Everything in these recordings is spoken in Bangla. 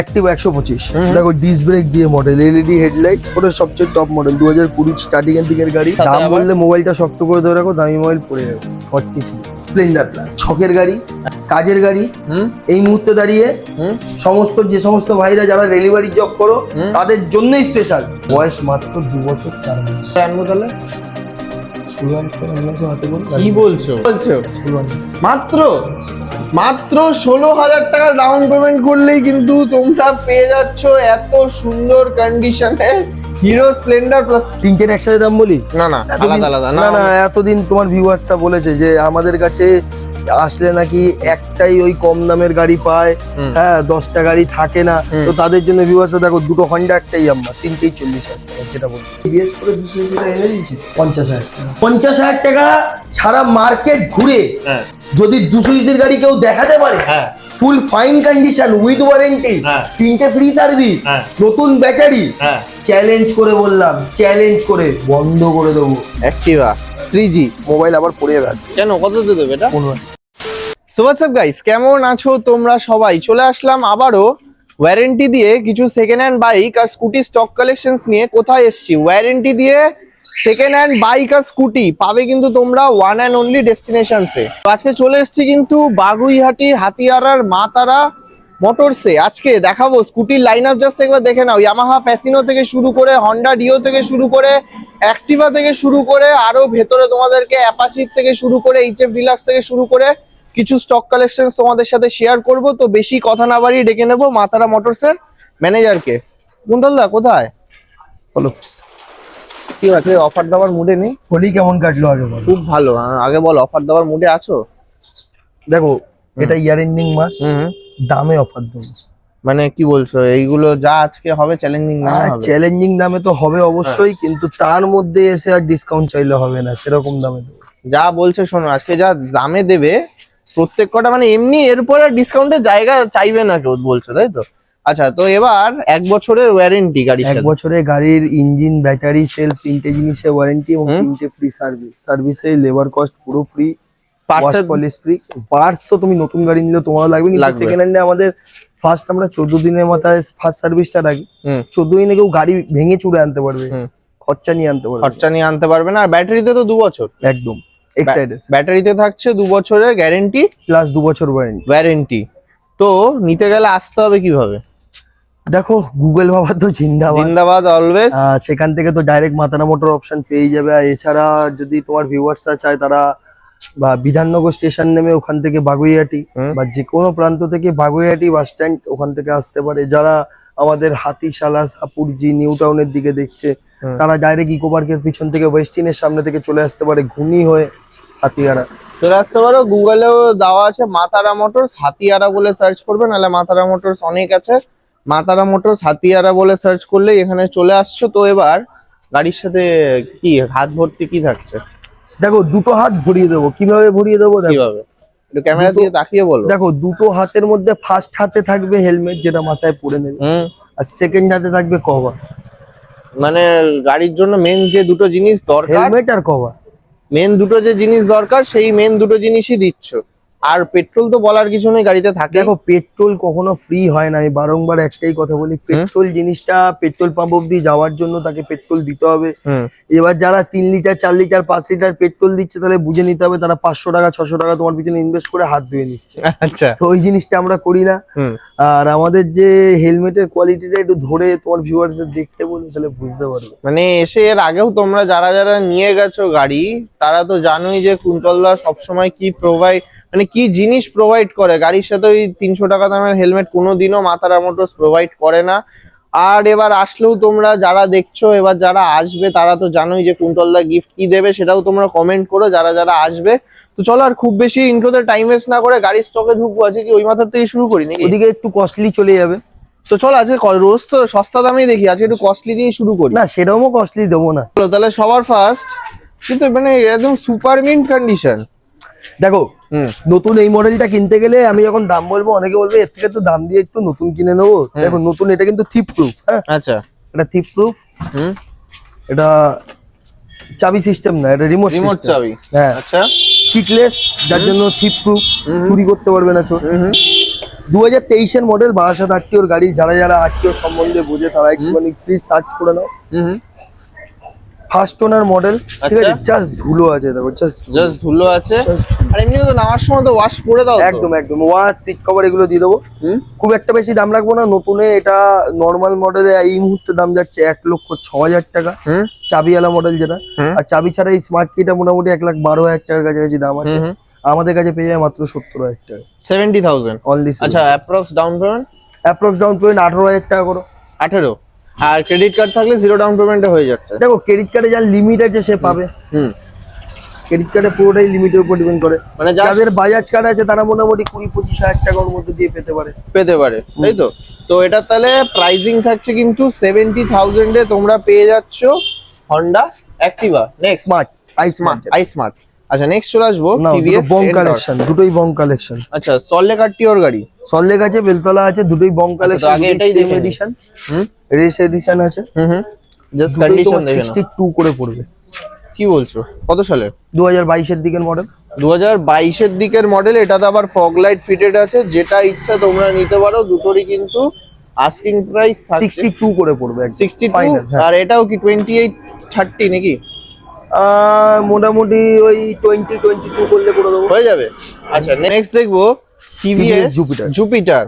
অ্যাক্টিভ 125 দেখো ডিস্ক ব্রেক দিয়ে মডেল, এলইডি হেডলাইট, ওটা সবচেয়ে টপ মডেল 2020 স্টার্টিং এর দিকের গাড়ি। দাম বললে মোবাইলটা শক্ত করে ধরে রাখো, দামি মোবাইল পড়ে যাবে। 43 স্প্লেন্ডার প্লাস, শখের গাড়ি, কাজের গাড়ি। এই মুহূর্তে দাঁড়িয়ে যে সমস্ত ভাইরা যারা ডেলিভারি জব করো তাদের জন্যই স্পেশাল। বয়স মাত্র 2 বছর 4 মাস। আনবো তাহলে 16,000 হাতে বল। কি বলছো মাত্র 16,000 টাকা ডাউন পেমেন্ট করলেই কিন্তু তোমরা পেয়ে যাচ্ছ এত সুন্দর কন্ডিশনে হিরো স্প্লেন্ডার প্লাস। তিনটের একসাথে দাম বলি? না না, আলাদা আলাদা। না না, এতদিন তোমার ভিউয়ার্সরা বলেছে যে আমাদের কাছে আসলে নাকি একটাই ওই কম দামের গাড়ি পায়, হ্যাঁ 10টা গাড়ি থাকে না। তো তাদের জন্য ভিউয়ার্সরা দেখো, দুটো হন্ডা একটাই আমরা, তিনটেই 40,000 টাকা। যেটা বলি বিএস করে 200 টাকা এনে দিয়েছি 50,000 টাকা। 50,000 টাকা সারা মার্কেট ঘুরে যদি 200 গাড়ি কেউ দেখাতে পারে, ফুল ফাইন কন্ডিশন উইথ ওয়ারেন্টি, 3টে ফ্রি সার্ভিস, নতুন ব্যাটারি, চ্যালেঞ্জ করে বললাম, চ্যালেঞ্জ করে বন্ধ করে দেবো। অ্যাক্টিভা 3G মোবাইল আবার পড়ে যাবে। কেন, কত দিয়ে দেবে এটা? সো হোয়াটস আপ গাইস, কেমন আছো তোমরা সবাই? চলে আসলাম আবারও ওয়ারেন্টি দিয়ে কিছু সেকেন্ড হ্যান্ড বাইক আর স্কুটি স্টক কালেকশনস নিয়ে। কোথায় এসেছি? ওয়ারেন্টি দিয়ে সেকেন্ড হ্যান্ড বাইক আর স্কুটি পাবে কিন্তু তোমরা ওয়ান অ্যান্ড অনলি ডেস্টিনেশনসে। আজকে চলে এসেছি কিন্তু বাগুইহাটি হাতিয়ারার মা তারা মোটরসে। আজকে দেখাবো স্কুটির লাইন আপ, জাস্ট একবার দেখে নাও। ইয়ামাহা ফ্যাসিনো থেকে শুরু করে, হন্ডা ডিও থেকে শুরু করে, অ্যাক্টিভা থেকে শুরু করে, আরো ভেতরে তোমাদেরকে অ্যাপাচি থেকে শুরু করে, এইচএফ ডিলাক্স থেকে শুরু করে কিছু স্টক কালেকশন তোমাদের সাথে শেয়ার করব। তো বেশি কথা না বাড়িয়ে ডেকে নেবো মা তারা মোটরসের ম্যানেজারকে। কুন্তলদা কোথায়? বলো কি আছে, অফার দেওয়ার মুডে নেই? হোলি কেমন কাটলো আগে বল? খুব ভালো। আগে বল, অফার দেওয়ার মুডে আছো? দেখো এটা ইয়ার এন্ডিং মাস, দামে অফার দেবো। মানে কি বলছো, এইগুলো যা আজকে হবে চ্যালেঞ্জিং না? চ্যালেঞ্জিং দামে তো হবে অবশ্যই, কিন্তু তার মধ্যে এসে আর ডিসকাউন্ট চাইলে হবে না, সেরকম দামে দেবো। যা বলছে শোনো, আজকে যা দামে দেবে প্রত্যেক কটা, মানে এমনি এরপর আর ডিসকাউন্টের জায়গা চাইবে না কেউ, বলছো তাই তো? আচ্ছা, তো এবার 1 বছরের ওয়ারেন্টি গাড়ির সাথে। 1 বছরে গাড়ির ইঞ্জিন, ব্যাটারি, সেলফ, 3টে জিনিসের ওয়ারেন্টি এবং 3টে ফ্রি সার্ভিস। সার্ভিসে লেবার কস্ট পুরো free, wash polish free. Parts তো তুমি নতুন গাড়ি নিলে তোমার লাগবে, কিন্তু সেকেন্ড হ্যান্ডে আমাদের ফার্স্ট আমরা 14 দিনের মাথায় ফার্স্ট সার্ভিসটা রাখি। 14 দিনে কেউ গাড়ি ভেঙে চুরে আনতে পারবে, খরচা নিয়ে আনতে পারবে না। আর ব্যাটারিতে তো 2 বছর একদম এক্সাইটেড। ব্যাটারিতে থাকছে 2 বছরের গ্যারেন্টি প্লাস 2 বছর ওয়ারেন্টি। তো নিতে গেলে আসতে হবে কিভাবে? দেখো গুগল বাবা তো জিন্দাবাদ অলওয়েজ। সেখান থেকে তো ডাইরেক্ট মা তারা মোটর অপশন পেয়ে যাবে। আর এছাড়া যদি তোমার ভিউয়ার্সরা চায়, তারা বা বিধাননগর স্টেশন নেমে ওখান থেকে বাগুইহাটি বা যে কোনো প্রান্ত থেকে বাগুইহাটি বাস স্ট্যান্ড, ওখান থেকে আসতে পারে। যারা আমাদের হাতিশালা, সাপুরজি, নিউ টাউনের দিকে দেখছে, তারা ডাইরেক্ট ইকো পার্কের পিছন থেকে ওয়েস্টিনের সামনে থেকে চলে আসতে পারে, ঘুনি হয়ে হাতিয়ারা চলে আসতে পারো। গুগলেও দেওয়া আছে মা তারা মোটরস হাতিয়ারা বলে সার্চ করবে, নাহলে মা তারা মোটরস অনেক আছে, মা তারা মোটরস হাতিয়ারা বলে সার্চ করলে এখানে চলে আসছো। তো এবার গাড়ির সাথে কি হাত ভর্তি কি থাকছে? দেখো দুটো হাত ভরিয়ে দেবো। কিভাবে ভরিয়ে দেবো? কিভাবে একটু ক্যামেরা দিয়ে তাকিয়ে বলো। দেখো দুটো হাতের মধ্যে ফার্স্ট হাতে থাকবে হেলমেট, যেটা মাথায় পরে নেবে, আর সেকেন্ড হাতে থাকবে কভার। মানে গাড়ির জন্য মেন যে দুটো জিনিস দরকার, হেলমেট আর কভার, মেন দুটো যে জিনিস দরকার, সেই মেন দুটো জিনিসই দিচ্ছ। আর পেট্রোল তো বলার কিছু নেই, গাড়িতে থাকে। দেখো পেট্রোল কখনো ফ্রি হয় না, আমি বারংবার একটাই কথা বলি, পেট্রোল জিনিসটা পেট্রোল পাম্প অব্দি যাওয়ার জন্য তাকে পেট্রোল দিতে হবে। এবার যারা 3 লিটার 4 লিটার 5 লিটার পেট্রোল দিচ্ছে, তাহলে বুঝে নিতে হবে তারা 500 টাকা 600 টাকা তোমার পিছনে ইনভেস্ট করে হাত ধুয়ে নিচ্ছে। আচ্ছা, তো ওই জিনিসটা আমরা করি না। আর আমাদের যে হেলমেটের কোয়ালিটিটা একটু ধরে তোমার ভিউয়ার্সদের দেখতে বলি, তাহলে বুঝতে পারবে। মানে এসে এর আগেও তোমরা যারা যারা নিয়ে গেছো গাড়ি, তারা তো জানোই যে কুন্তলদা সবসময় কি প্রোভাইড, মানে কি জিনিস প্রোভাইড করে গাড়ির সাথে। ওই 300 টাকা দামের হেলমেট কোনোদিনও মা তারা মোটরস প্রোভাইড করে না। আর এবার আসলেও তোমরা যারা দেখছো, এবার যারা আসবে, তারা তো জানোই যে কুন্তলদা গিফট কি দেবে, সেটাও তোমরা কমেন্ট করো যারা যারা আসবে। তো চলো আর খুব বেশি ইন্ট্রোতে টাইম ওয়েস্ট না করে গাড়ির স্টকে ঢুকবো। আছে কি ওই মাথার থেকে শুরু করি নাকি? ওদিকে একটু কস্টলি চলে যাবে। তো চলো আজকে রোজ তো সস্তা দামেই দেখি, আজকে একটু কস্টলি দিয়ে শুরু করি। না সেরকমও কস্টলি দেবো না। চলো তাহলে সবার ফার্স্ট, কিন্তু মানে একদম সুপার মিন্ট কন্ডিশন। দেখো নতুন এই মডেলটা কিনতে গেলে আমি যখন দাম বলবো, অনেকে বলবে এর থেকে তো দাম দিয়ে একটু নতুন কিনে নেবো। দেখো নতুন, এটা কিন্তু থিপ প্রুফ। হ্যাঁ আচ্ছা, এটা থিপ প্রুফ। এটা চাবি সিস্টেম না, এটা রিমোট চাবি। হ্যাঁ আচ্ছা, কিকলেস, যার জন্য থিপ প্রুফ, চুরি করতে পারবে না চোর। 2023-এর মডেল, বারাসাত আরটিওর গাড়ি। যারা যারা আরটিও সম্বন্ধে বোঝে তারা একটুখানি প্লিজ সার্চ করে নাও। ফার্স্ট ওনার মডেল, ঠিক আছে? জাস্ট ধুলো আছে, দেখো জাস্ট ধুলো আছে। আর এমনি তো নামার সময় তো ওয়াশ করে দাও? একদম একদম, ওয়াশ, সিট কভার এগুলো দিয়ে দেবো। খুব একটা বেশি দাম রাখবো না। নতুনে এটা নর্মাল মডেলে এই মুহূর্তে দাম যাচ্ছে 1,06,000 টাকা, চাবিওয়ালা মডেল যেটা। আর চাবি ছাড়া এই স্মার্ট কিটা মোটামুটি 1,12,000 টাকার কাছাকাছি দাম আছে। আমাদের কাছে পেয়ে যায় মাত্র 70,000 টাকা, 70,000 অনলি। আচ্ছা, approx down payment? Approx down payment 18,000 টাকা করো। 18? আর ক্রেডিট কার্ড থাকলে জিরো ডাউন পেমেন্টে হয়ে যাচ্ছে? দেখো ক্রেডিট কার্ডে যার লিমিট আছে সে পাবে। ক্রেডিট কার্ডে পুরোটাই লিমিটের উপর ডিপেন্ড করে। মানে যাদের বাজাজ কার্ড আছে তারা মোটামুটি 20-25,000 টাকার মধ্যে দিয়ে পেতে পারে। তাই তো? তো এটা তাহলে প্রাইসিং থাকছে কিন্তু 70,000 এ তোমরা পেয়ে যাচ্ছ Honda Activa next smart, I smart. আচ্ছা, নেক্সট চলে আসবো টিভিএস বং কালেকশন, দুটোই বং কালেকশন। আচ্ছা, সল্টলেক আরটিওর গাড়ি। সল্টলেক আছে, বেলতলা আছে, দুটোই বং কালেকশন। আগে এটাই সেম এডিশন, রেস এডিশন আছে। জাস্ট কন্ডিশন দেখে নাও। 62 করে পড়বে। কি বলছো? কত সালে? 2022-এর দিকের মডেল। 2022-এর দিকের মডেল। এটাতে আবার ফগ লাইট ফিটেড আছে। যেটা ইচ্ছা তোমরা নিতে পারো। দুটোরই কিন্তু আস্কিং প্রাইস 62 করে পড়বে, 62। আর এটাও কি 28-30 নাকি? মোটামুটি ওই 20-22 করলে করে দেবো, হয়ে যাবে। আচ্ছা, নেক্সট দেখবো টিভিএস জুপিটার,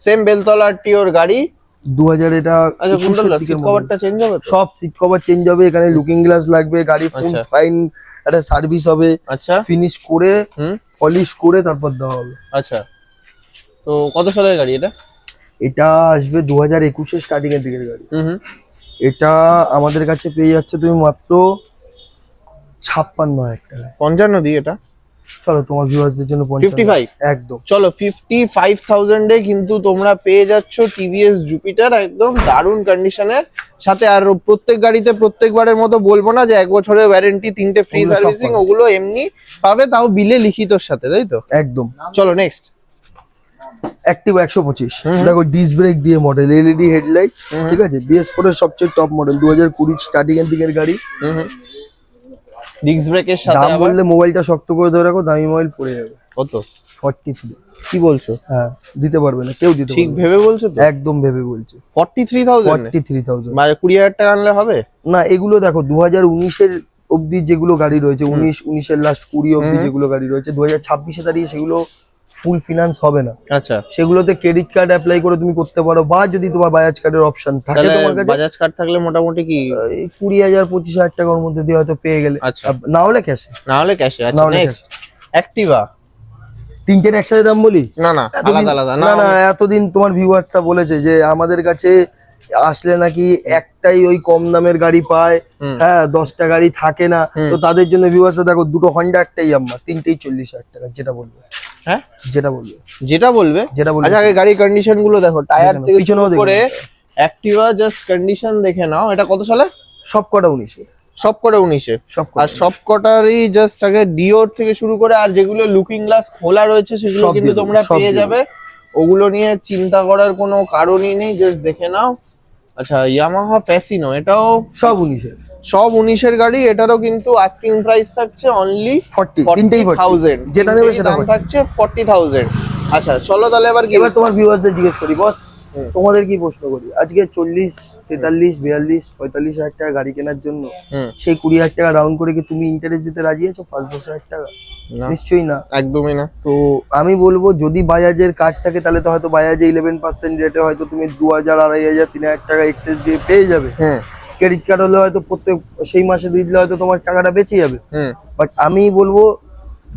সেম বেলতলা আরটিওর গাড়ি। 2000 এটা। আচ্ছা, সিট কভারটা চেঞ্জ হবে? সব সিট কভার চেঞ্জ হবে। এখানে লুকিং গ্লাস লাগবে, গাড়ি ফুল ফাইন একটা সার্ভিস হবে। আচ্ছা, ফিনিশ করে পলিশ করে তারপর দেওয়া হবে। আচ্ছা, তো কত সালের গাড়ি এটা? এটা আসবে 2021-এর স্টার্টিং এর দিকের গাড়ি। এটা আমাদের কাছে পেয়ে যাচ্ছে তুমি মাত্র 56,000 টাকা। 55 দিই এটা? চলো তোমার ভিউয়ারদের জন্য 55 একদম। চলো 55,000 এ কিন্তু তোমরা পেয়ে যাচ্ছ টিভিএস জুপিটার, একদম দারুণ কন্ডিশনের সাথে। আর প্রত্যেক গাড়িতে প্রত্যেকবারের মতো বলবো না যে 1 বছরের ওয়ারেন্টি, 3টে ফ্রি সার্ভিসিং, ওগুলো এমনি পাবে, তাও বিলে লিখিতর সাথে, তাই তো? একদম। চলো নেক্সট অ্যাক্টিভা 125। দেখো ডিস্ক ব্রেক দিয়ে মডেল, এলইডি হেডলাইট, ঠিক আছে? BS4 এর সবচেয়ে টপ মডেল, 2020 স্টার্টিং এর দিকের গাড়ি। ডিস্ক ব্রেকের সাথে। দাম বললে মোবাইলটা শক্ত করে ধরে রাখো, দামি মোবাইল পড়ে যাবে। কত? 43। কি বলছো? হ্যাঁ, দিতে পারবে না কেউ, দিতে ঠিক ভেবে বলছো তো? একদম ভেবে বলছি। 43,000? মানে 20,000 টাকা আনলে হবে না? এগুলো দেখো 2019-এর অবধি যেগুলো গাড়ি রয়েছে, 19-এর লাস্ট 20 অবধি যেগুলো গাড়ি রয়েছে, 2026-এ দাঁড়িয়ে সেগুলো ফুল ফিনান্স হবে না। আচ্ছা, সেগুলোতে ক্রেডিট কার্ড অ্যাপ্লাই করে তুমি করতে পারো, বা যদি তোমার বাজাজ কার্ডের অপশন থাকে তোমার কাছে, বাজাজ কার্ড থাকলে মোটামুটি কি 20,000-25,000 টাকার মধ্যে দিয়ে হয়তো পেয়ে গেলে। আচ্ছা, না হলে ক্যাশে। আচ্ছা, নেক্সট অ্যাক্টিভা। তিনটের একসাথে দাম বলি? না, আলাদা। না, এতদিন তোমার ভিউয়ার্সরা বলেছে যে আমাদের কাছে আসলে নাকি একটাই ওই কম দামের গাড়ি পায়, হ্যাঁ 10টা গাড়ি থাকে না। তো তাদের জন্য ভিউয়ার্সরা দেখো, দুটো হন্ডা একটাই ইয়ামাহা, তিনটেই 40,000 টাকা। যেটা বলবে, হ্যাঁ যেটা বলবে। আচ্ছা, আগে গাড়ির কন্ডিশন গুলো দেখো, টায়ার থেকে শুরু করে অ্যাক্টিভা, জাস্ট কন্ডিশন দেখে নাও। এটা কত সালে? সবকটা 19-এ। সবকটা 19-এ। আর সবকটারই জাস্ট আগে ডিওর থেকে শুরু করে আর যেগুলো লুকিং গ্লাস খোলা রয়েছে সেগুলো কিন্তু তোমরা পেয়ে যাবে। ওগুলো নিয়ে চিন্তা করার কোনো কারণই নেই, জাস্ট দেখে নাও। আচ্ছা, ইয়ামাহা প্যাসিনো, এটাও সব 19-এর। সব 19-এর গাড়ি। এটারও কিন্তু আস্কিং প্রাইস থাকছে অনলি 40,000। যেটা নেবে সেটা দাম থাকছে 40,000। আচ্ছা, চলো তাহলে এবার তোমার ভিউয়ার্সদের জিজ্ঞেস করি, বস তোমাদের কি প্রশ্ন করি, আজকে 40, 43, 42, 45,000 টাকা গাড়ি কেনার জন্য সেই 20,000 টাকা রাউন্ড করে কি তুমি ইন্টারেস্ট দিতে রাজি আছো? 5-10,000 টাকা? নিশ্চয়ই না, একদমই না। তো আমি বলবো যদি বাজাজের কার্ড থাকে তাহলে তো হয়তো বাজাজে 11% রেটে হয়তো তুমি 2,000, 2,500, 3,000 টাকা এক্সেস দিয়ে পেয়ে যাবে। ক্রেডিট কার্ড হলে হয়তো প্রত্যেক সেই মাসে দিলে হয়তো তোমার টাকাটা বেঁচে যাবে। বাট আমি বলবো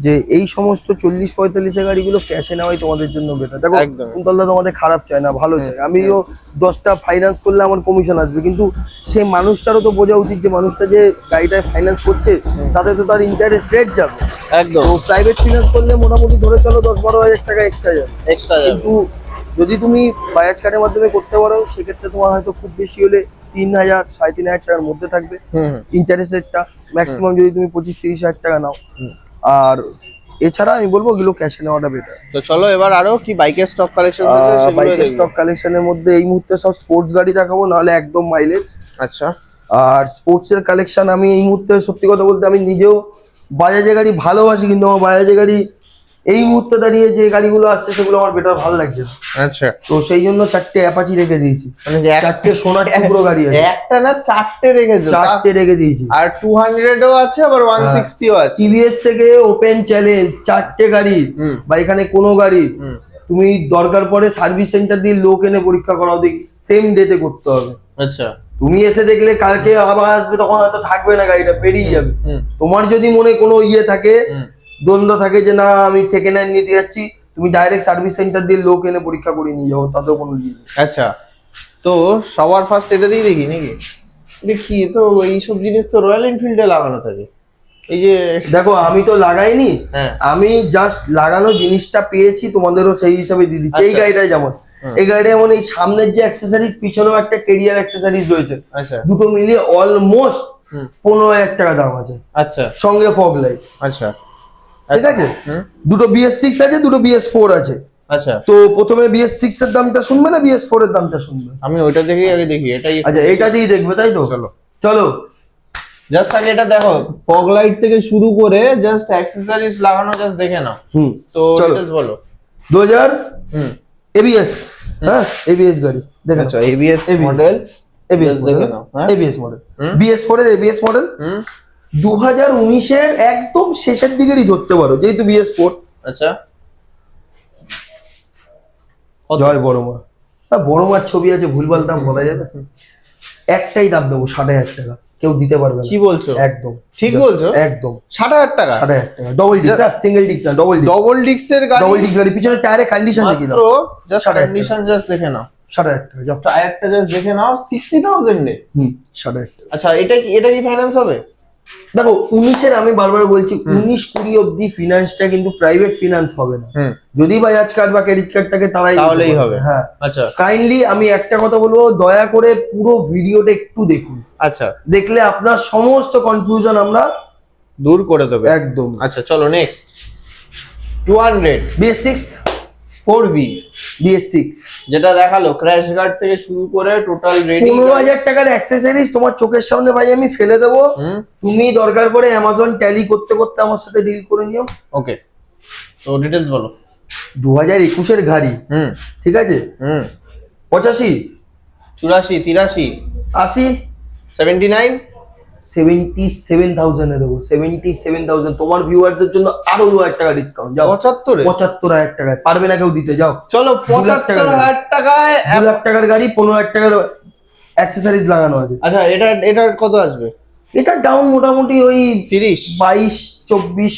যে এই সমস্ত 40-45 গাড়িগুলো ক্যাশে নেওয়াই তোমাদের জন্য বেটার। দেখো কুন্তলদা তোমাদের খারাপ চায় না, ভালো চায়। আমিও 10টা ফাইন্যান্স করলে আমার কমিশন আসবে, কিন্তু সেই মানুষটারও তো বোঝা উচিত যে মানুষটা যে গাড়িটায় ফাইন্যান্স করছে তাতে তো তার ইন্টারেস্ট রেট যাবে। একদম। প্রাইভেট ফিনান্স করলে মোটামুটি ধরে চলো 10-12,000 টাকা এক্সট্রা যাবে। কিন্তু যদি তুমি বাজাজ কার্ডের মাধ্যমে করতে পারো সেক্ষেত্রে তোমার হয়তো খুব বেশি হলে 3,000, 3,500 টাকার মধ্যে থাকবে ইন্টারেস্ট রেটটা। ম্যাক্সিমাম যদি তুমি 25-30,000 টাকা নাও। আর এছাড়া আমি বলবো এগুলো ক্যাশে নেওয়াটা বেটার। তো চলো এবার আরো কি বাইকের স্টক কালেকশন আছে সেগুলো বাইকের স্টক কালেকশনের মধ্যে এই মুহূর্তে সব স্পোর্টস গাড়ি দেখাবো, নাহলে একদম মাইলেজ। আচ্ছা, আর স্পোর্টস এর কালেকশন আমি এই মুহূর্তে সত্যি কথা বলতে আমি নিজেও বাজাজের গাড়ি ভালোবাসি, কিন্তু আমার বাজাজের গাড়ি এই মুহূর্তে দাঁড়িয়ে যে গাড়িগুলো আসছে সেগুলো আমার বেটার ভালো লাগছে না। আচ্ছা, তো সেই জন্য 4টে অ্যাপাচি রেখে দিয়েছি, মানে যে 4টে সোনার টুকরো গাড়ি আছে, একটা না 4টে রেখেছো? 4টে রেখে দিয়েছি। আর 200ও আছে, আবার 160ও আছে। টিভিএস থেকে ওপেন চ্যালেঞ্জ 4টে গাড়ি, বা এখানে কোনো গাড়ি তুমি দরকার পড়ে সার্ভিস সেন্টার দিয়ে লোক এনে পরীক্ষা করাও, দেখি সেম ডেতে করতে হবে। আচ্ছা, তুমি এসে দেখলে কালকে আবার আসবে, তখন হয়তো থাকবে না, গাড়িটা বেরিয়ে যাবে। তোমার যদি মনে কোনো থাকে, দ্বন্দ্ব থাকে যে না আমি সেকেন্ড হ্যান্ড নিতে যাচ্ছি, তুমি ডাইরেক্ট সার্ভিস সেন্টার দিয়ে লোক এনে পরীক্ষা করে নিয়ে যাও, তাতেও কোনো ইয়ে নেই। আচ্ছা, তো সবার ফার্স্ট এটা দিয়ে দেখি নাকি? দেখি তো, এইসব জিনিস তো রয়্যাল এনফিল্ডে লাগানো থাকে। এই যে দেখো আমি তো লাগাইনি, হ্যাঁ, আমি জাস্ট লাগানো জিনিসটা পেয়েছি, তোমাদেরও সেই হিসাবে দিয়ে দিচ্ছি। এই আচ্ছা। গাড়িটাই যেমন, এই গাড়িটা যেমন এই সামনের যে অ্যাক্সেসরিজ, পিছনেও একটা কেরিয়ার অ্যাক্সেসরিজ রয়েছে, আচ্ছা, দুটো মিলিয়ে অলমোস্ট 15,000 টাকা দাম আছে, আচ্ছা, সঙ্গে ফগ লাইট। আচ্ছা, ঠিক আছে, দুটো BS6 আছে, দুটো BS4 আছে। আচ্ছা, তো প্রথমে BS6 এর দামটা শুনবে না BS4 এর দামটা শুনবে? আমি ওইটা দেখেই আগে দেখি। এটাই আচ্ছা, এটা দিয়ে দেখবে তাই তো? চলো চলো জাস্ট আগে এটা দেখো, ফগ লাইট থেকে শুরু করে জাস্ট অ্যাক্সেসরিজ লাগানো, জাস্ট দেখে নাও। তো চলো। ডিটেইলস বলো। 2000 হুম, ABS, হ্যাঁ ABS গাড়ি দেখে নাও। আচ্ছা, ABS মডেল, ABS দেখে মডেল, নাও। হ্যাঁ, ABS মডেল, BS4 এর ABS মডেল, হুম, 2019 এর একদম শেষের দিকেরই ধরতে পারো, যেহেতু BS4। আচ্ছা, কত? জয় বড় মা। হ্যাঁ, বড় মার ছবি আছে, ভুলভাল দাম বলা যাবে? একটাই দাম দেবো, 60,000 টাকা, কেউ দিতে পারবে না। কি বলছো? একদম ঠিক বলছো? একদম 60,000 টাকা? 60,000 টাকা, ডবল ডিক্স, সিঙ্গেল ডিক্স না, ডবল ডিক্স। ডবল ডিক্সের গাড়ি, ডবল ডিক্স গাড়ি, পিছনে টায়ারে কন্ডিশন দেখি মাত্র দাও, জাস্ট 60,000 কন্ডিশন জাস্ট দেখে নাও। 60,000 টাকা যাও। টায়ারটা জাস্ট দেখে নাও, 60,000 এ। 60,000 টাকা। আচ্ছা, এটা কি ফাইন্যান্স হবে? দেখো 19-এর আমি বারবার বলছি, 19-20 অব্দি ফিনান্সটা কিন্তু প্রাইভেট ফিনান্স হবে না। যদি বাজাজ কার্ড বা ক্রেডিট কার্ড থাকে তারাই দিতে তাহলেই পারবে। হবে। হ্যাঁ, আচ্ছা, কাইন্ডলি আমি একটা কথা বলবো, দয়া করে পুরো ভিডিওটা একটু দেখুন, আচ্ছা, দেখলে আপনার সমস্ত কনফিউশন আমরা দূর করে দেবে একদম। আচ্ছা, চলো নেক্সট। 200 BS6, 4V, BS6 যেটা দেখালো, ক্র্যাশ গার্ড থেকে শুরু করে টোটাল রেডি। 15,000 টাকার অ্যাক্সেসরিজ তোমার চোখের সামনে ভাই আমি ফেলে দেবো, তুমি দরকার পড়ে অ্যামাজন ট্যালি করতে করতে আমার সাথে ডিল করে নিও। ওকে, তো ডিটেইলস বলো। 2021-এর গাড়ি, ঠিক আছে, 85, 84, 83, 80, 79, 77,000 এ দেবো, 77,000। তোমার ভিউয়ার্সের জন্য আরো 2,000 টাকা ডিসকাউন্ট, যাও। 75 এ? 75,000 টাকায় পারবে না কেউ দিতে, যাও। চলো 2,00,000 75,000 টাকায়। 2,00,000 টাকার গাড়ি, 15,000 টাকার অ্যাক্সেসরিজ লাগানো আছে। আচ্ছা, এটার কত আসবে? এটা ডাউন মোটামুটি ওই 30, 22-24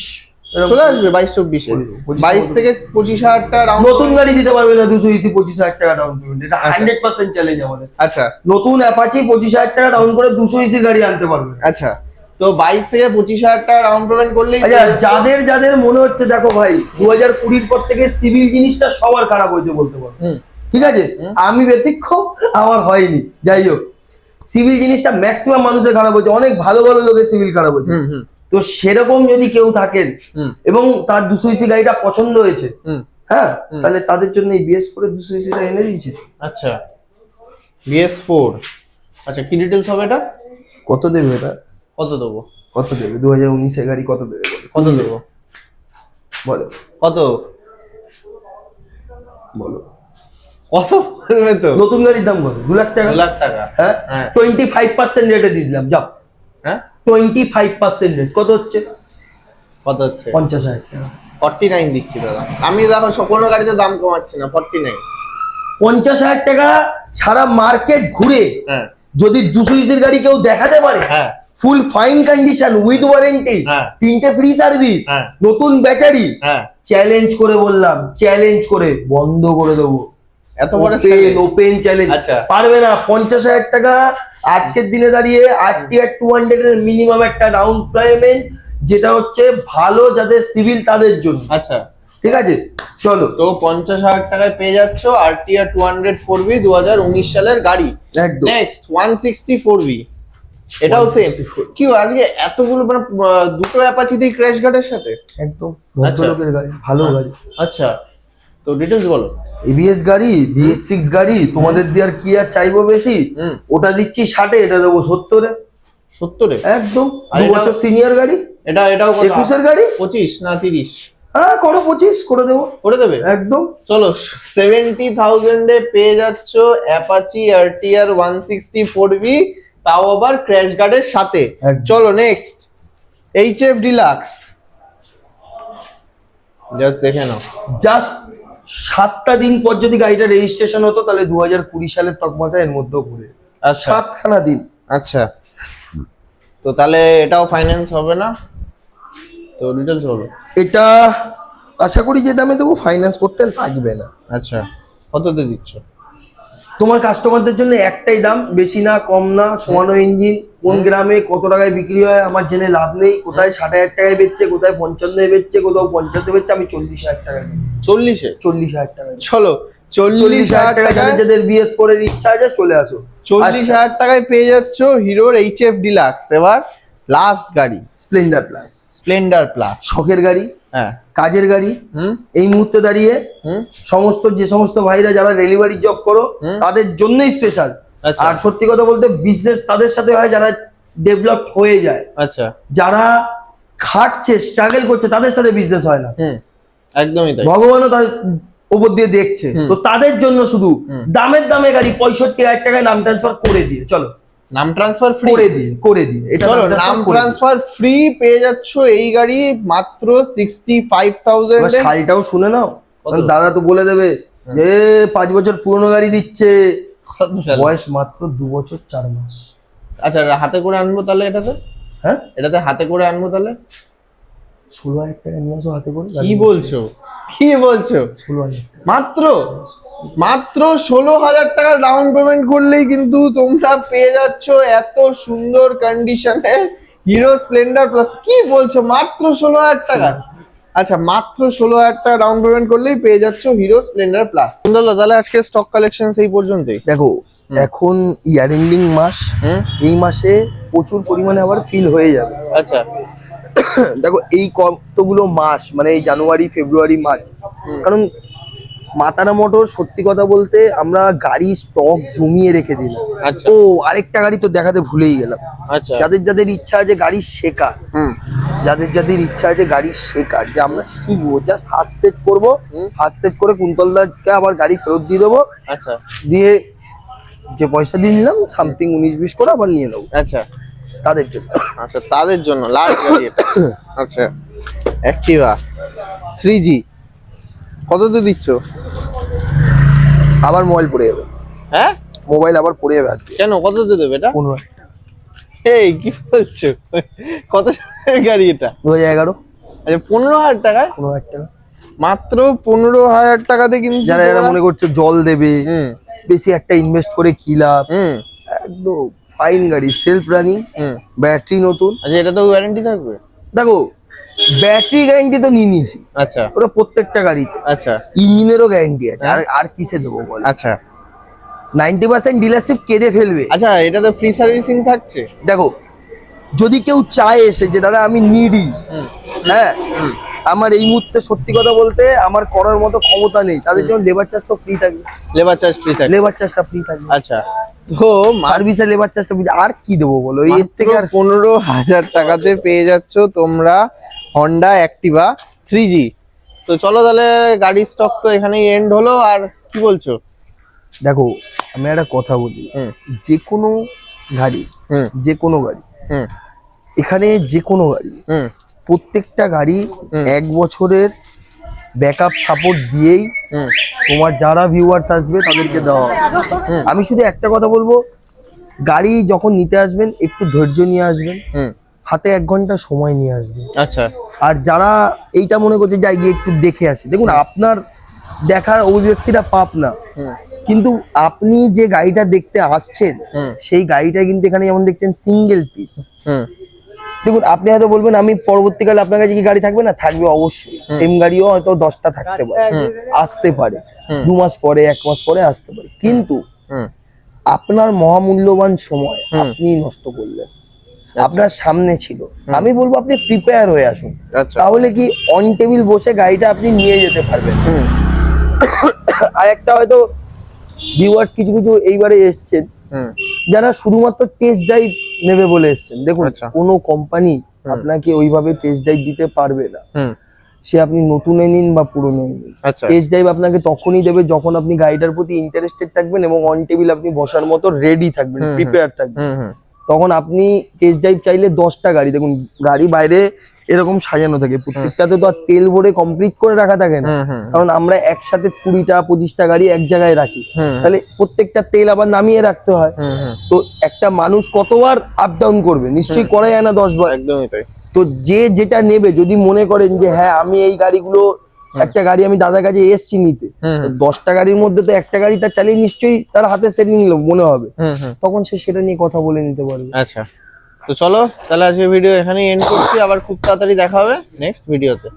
চলে আসবে। 22-24 এ 22 থেকে 25,000 টাকা রাউন্ড। নতুন গাড়ি দিতে পারবে না 200 25,000 টাকা ডাউন পেমেন্ট, এটা 100% চ্যালেঞ্জ আমাদের। আচ্ছা, নতুন অ্যাপাচি 25,000 টাকা ডাউন করে 200 গাড়ি আনতে পারবে। আচ্ছা, তো 22 থেকে 25,000 টাকা ডাউন পেমেন্ট করলেই। আচ্ছা, যাদের যাদের মনে হচ্ছে, দেখো ভাই 2020-র পর থেকে সিভিল জিনিসটা সবার খারাপ হয়েছে বলতে পারো, ঠিক আছে, আমি ব্যতিক্রম, আমার হয়নি। যাই হোক, সিভিল জিনিসটা ম্যাক্সিমাম মানুষের খারাপ হয়েছে, অনেক ভালো ভালো লোকের সিভিল খারাপ হয়েছে। তো সেরকম যদি কেউ থাকেন এবং তার 200 গাড়িটা পছন্দ হয়েছে, হ্যাঁ, তাহলে তাদের জন্য এই BS4 এর 200 এনে দিয়েছি। আচ্ছা, BS4, আচ্ছা, কি ডিটেইলস হবে এটা? কত দেবে এটা? কত দেবো? কত দেবে 2019-এর গাড়ি? কত দেবে বলো? কত দেবো বলো, কত বলো। কত বলবে তো? নতুন গাড়ির দাম কত? 2,00,000 টাকা। 2 লাখ টাকা? হ্যাঁ, হ্যাঁ। 25% রেটে দিয়ে দিলাম, যাও। হ্যাঁ, 25% রেট কত হচ্ছে? কত হচ্ছে? 50,000 টাকা। 49 দিচ্ছি দাদা আমি। দেখো কোনো গাড়িতে দাম কমাচ্ছি না, 49। 50,000 টাকা সারা মার্কেট ঘুরে হ্যাঁ, যদি 200 গাড়ি কেউ দেখাতে পারে, হ্যাঁ, ফুল ফাইন কন্ডিশন উইথ ওয়ারেন্টি, হ্যাঁ। 3টে ফ্রি সার্ভিস, হ্যাঁ। নতুন ব্যাটারি, হ্যাঁ, চ্যালেঞ্জ করে বললাম, চ্যালেঞ্জ করে বন্ধ করে দেবো। এত বড় challenge? Open challenge. আচ্ছা। পারবে না 50,000 টাকা আজকের দিনে দাঁড়িয়ে RTR 200 এর মিনিমাম একটা ডাউন পেমেন্ট, যেটা হচ্ছে ভালো যাদের সিভিল তাদের জন্য। আচ্ছা, ঠিক আছে, চলো। তো 50,000 টাকায় পেয়ে যাচ্ছ RTR 200 4V 2019 সালের গাড়ি। একদম। নেক্সট 164V, এটাও সেম। 164 কি আজকে এতগুলো, মানে দুটো অ্যাপাচিতেই ক্র্যাশ গার্ডের সাথে? একদম ভদ্রলোকের গাড়ি, ভালো গাড়ি। আচ্ছা, তো ডিটেইলস বলো। ABS গাড়ি, BS6 গাড়ি, তোমাদের দিয়ে আর কি আর চাইবো বেশি? ওটা দিচ্ছি 60-এ, এটা দেবো 70-এ। 70-এ? একদম আর 2 এটা- বছর সিনিয়র গাড়ি। এটাও কত? 21-এর গাড়ি, 25 না 30? হ্যাঁ করো 25 করে দেবো, করে দেবে একদম। চলো 70,000 এ পেয়ে যাচ্ছ অ্যাপাচি আরটিআর 160 4V, তাও আবার ক্র্যাশ গার্ডের সাথে। একদম। চলো নেক্সট এইচএফ ডিলাক্স, জাস্ট দেখে নাও। জাস্ট 7টা দিন পর যদি গাড়িটা রেজিস্ট্রেশন হতো তাহলে 2020 সালের তকমাটা এর মধ্যেও পড়ে। আচ্ছা 7খানা দিন। আচ্ছা, তো তাহলে এটাও ফাইন্যান্স হবে না তো? ডিটেলস বলো। এটা আশা করি যে দামে দেবো ফাইন্যান্স করতে লাগবে না। আচ্ছা, কততে দিচ্ছ? তোমার কাস্টমারদের জন্য একটাই দাম, বেশি না কম না, সমানো ইঞ্জিন, কোন গ্রামে কত টাকায় বিক্রি হয় আমার জেনে লাভ নেই, কোথায় 60,000 টাকায় বেচছে, কোথায় 55 বেচছে, কোথাও 50 বেচছে, আমি 40,000 টাকায় দেবো। 40,000 টাকায়। চলো 40,000 টাকা টাকায়, যাদের বিএস করে ইচ্ছা আছে চলে আসো। 40,000 টাকায় পেয়ে যাচ্ছ হিরোর এইচএফ ডিলাক্স। এবার লাস্ট গাড়ি স্প্লেন্ডার প্লাস, স্প্লেন্ডার প্লাস, শখের গাড়ি, হ্যাঁ কাজের গাড়ি। হুম এই মুহূর্তে দাঁড়িয়ে হুম সমস্ত যে সমস্ত ভাইরা যারা ডেলিভারি জব করো তাদের জন্যই স্পেশাল। আচ্ছা। আর সত্যি কথা বলতে বিজনেস তাদের সাথে হয় যারা ডেভেলপ হয়ে যায়, আচ্ছা যারা খাটছে স্ট্রাগল করছে তাদের সাথে বিজনেস হয় না। হুম একদমই তাই। ভগবানও তার উপর দিয়ে দেখছে, তো তাদের জন্য শুধু দামের দামে গাড়ি 65,000 টাকায় নাম ট্রান্সফার করে দিয়ে চলো, নাম ট্রান্সফার ফ্রি করে দিয়ে এটা চলো নাম নাম transfer করে দিই। ট্রান্সফার ফ্রি পেয়ে যাচ্ছ এই গাড়ি মাত্র 65,000 এবার এ। সালটাও শুনে নাও, কত? কারণ দাদা তো বলে দেবে যে 5 বছর পুরনো গাড়ি দিচ্ছে, কত সালে? বয়স মাত্র 2 বছর 4 মাস। আচ্ছা হাতে করে আনবো তাহলে এটাতে? হ্যাঁ এটাতে হাতে করে আনবো তাহলে? 16,000 টাকা নিয়ে আসো হাতে করে। কি বলছো, কি বলছো? 16,000 টাকা। মাত্র মাত্র 16,000 টাকা ডাউন পেমেন্ট করলেই কিন্তু তোমরা পেয়ে যাচ্ছ এত সুন্দর কন্ডিশনের হিরো স্প্লেন্ডার প্লাস। কি বলছো, মাত্র 16,000 টাকা? আচ্ছা মাত্র 16,000 টাকা ডাউন পেমেন্ট করলেই পেয়ে যাচ্ছ হিরো স্প্লেন্ডার প্লাস। তাহলে আজকে স্টক কালেকশন এই পর্যন্তই। দেখো এখন ইয়ার এন্ডিং মাস, এই মাসে প্রচুর পরিমাণে আবার ফিল হয়ে যাবে। আচ্ছা দেখো এই কতগুলো মাস মানে এই জানুয়ারি ফেব্রুয়ারি মার্চ, কারণ মাতারা মোটর সত্যি কথা বলতে আমরা গাড়ি স্টক জমিয়ে রেখে দিলাম। আচ্ছা ও আরেকটা গাড়ি তো দেখাতে ভুলেই গেলাম। আচ্ছা যাদের যাদের ইচ্ছা আছে গাড়ি শেখার, যাদের যাদের ইচ্ছা আছে গাড়ি শেখার, যে আমরা শিখবো, জাস্ট হাত সেট করবো, হাত সেট করে কুন্তলদাকে আবার গাড়ি ফেরত দিয়ে দেবো, আচ্ছা দিয়ে যে পয়সা দিয়ে নিলাম সামথিং 19-20 করে আবার নিয়ে নেবো, আচ্ছা তাদের জন্য। আচ্ছা তাদের জন্য লাস্ট গাড়ি এটা। আচ্ছা অ্যাক্টিভা 3G কততে দিচ্ছ? আবার মোবাইল পড়ে যাবে, হ্যাঁ মোবাইল আবার পড়ে যাবে হাত দিয়ে। কেন, কততে দেবে এটা? 15,000 টাকা। এই কি বলছো, কত সালের গাড়ি এটা? 2011। আচ্ছা 15,000 টাকায়? 15,000 টাকা। মাত্র 15,000 টাকাতে কিন্তু যারা যারা মনে করছে জল দেবে, হুম বেশি একটা ইনভেস্ট করে কি লাভ, হুম একদম ফাইন গাড়ি, সেলফ রানিং, হুম ব্যাটারি নতুন। আচ্ছা এটা তো ওয়ারেন্টি থাকবে? দেখো ব্যাটারি গ্যারান্টি তো নিয়ে নিয়েছি, আচ্ছা ওটা প্রত্যেকটা গাড়িতে। আচ্ছা ইঞ্জিনেরও গ্যারান্টি আছে, আর আর কিসে দেবো বল? আচ্ছা 90% ডিলারশিপ কেঁদে ফেলবে। আচ্ছা এটা তো ফ্রি সার্ভিসিং থাকছে? দেখো যদি কেউ চায় এসে যে দাদা আমি নিডি, হুম হ্যাঁ আমার এই মুহূর্তে সত্যি কথা বলতে আমার করার মতো ক্ষমতা নেই, তাদের জন্য লেবার চার্জ তো ফ্রি থাকবে, লেবার চার্জ ফ্রি থাকবে? লেবার চার্জটা ফ্রি থাকবে। আচ্ছা তো সার্ভিসের লেবার চার্জটা ফ্রি, আর কি দেবো বলো এর মাত্র থেকে? আর 15,000 টাকাতে পেয়ে যাচ্ছ তোমরা হন্ডা অ্যাক্টিভা 3G। তো চলো তাহলে গাড়ির স্টক তো এখানেই এন্ড হলো, আর কি বলছো? দেখো আমি একটা কথা বলি, হুম যে কোনো গাড়ি, হুম যে কোনো গাড়ি, হুম এখানে যে কোনো গাড়ি, হুম প্রত্যেকটা গাড়ি 1 বছরের ব্যাকআপ সাপোর্ট দিয়েই হুম তোমার যারা ভিউয়ার্স আসবে তাদেরকে দেওয়া হবে। আমি শুধু একটা কথা বলবো, গাড়ি যখন নিতে আসবেন একটু ধৈর্য নিয়ে আসবেন, হুম হাতে 1 ঘন্টা সময় নিয়ে আসবেন। আচ্ছা আর যারা এইটা মনে করছে যাই গিয়ে একটু দেখে আসে, দেখুন আপনার দেখার অভিব্যক্তিটা পাপ না, হুম কিন্তু আপনি যে গাড়িটা দেখতে আসছেন হুম সেই গাড়িটা কিন্তু এখানে যেমন দেখছেন সিঙ্গেল পিস। হুম দেখুন আপনি হয়তো বলবেন আমি পরবর্তীকালে আপনার কাছে কি গাড়ি থাকবে না, থাকবে অবশ্যই, সেম গাড়িও হয়তো 10টা থাকতে পারে, আসতে পারে 2 মাস পরে 1 মাস পরে আসতে পারে, কিন্তু হুম আপনার মহামূল্যবান সময় আপনি নষ্ট করলেন, আপনার সামনে ছিল। আমি বলবো আপনি প্রিপেয়ার হয়ে আসুন, আচ্ছা তাহলে কি অন টেবিল বসে গাড়িটা আপনি নিয়ে যেতে পারবেন। হুম আর একটা হয়তো ভিউয়ার্স কিছু কিছু এইবারে এসছেন হুম যারা শুধুমাত্র টেস্ট ড্রাইভ নেবে বলে এসছেন, দেখুন আচ্ছা। কোনো কোম্পানি আপনাকে ওইভাবে টেস্ট ড্রাইভ দিতে পারবে না। হুম সে আপনি নতুনে নিন বা পুরনো নিন, আচ্ছা টেস্ট ড্রাইভ আপনাকে তখনই দেবে যখন আপনি গাড়িটার প্রতি ইন্টারেস্টেড থাকবেন এবং অন টেবিল আপনি বসার মতো রেডি থাকবেন, প্রিপেয়ার থাকবেন। তখন আপনি টেস্ট ড্রাইভ চাইলে 10টা গাড়ি, দেখুন গাড়ি বাইরে এরকম সাজানো থাকে, প্রত্যেকটাতে তো আর তেল ভরে কমপ্লিট করে রাখা থাকে না, কারণ আমরা একসাথে 20টা 25টা গাড়ি এক জায়গায় রাখি, তাহলে প্রত্যেকটা তেল আবার নামিয়ে রাখতে হয়। তো একটা মানুষ কতবার আপ ডাউন করবে, নিশ্চয়ই করা যায় না 10 বার। একদমই তাই। তো যে যেটা নেবে, যদি মনে করেন যে হ্যাঁ আমি এই গাড়িগুলো, একটা গাড়ি আমি দাদার কাছে এসছি নিতে, 10টা গাড়ির মধ্যে তো একটা গাড়ি তার চালিয়ে নিশ্চয়ই তার হাতে সেট নিল মনে হবে, তখন সে সেটা নিয়ে কথা বলে নিতে পারবে। আচ্ছা, তো চলো তাহলে আজকে ভিডিও এখানেই এন্ড করছি, আবার খুব তাড়াতাড়ি দেখা হবে নেক্সট ভিডিওতে।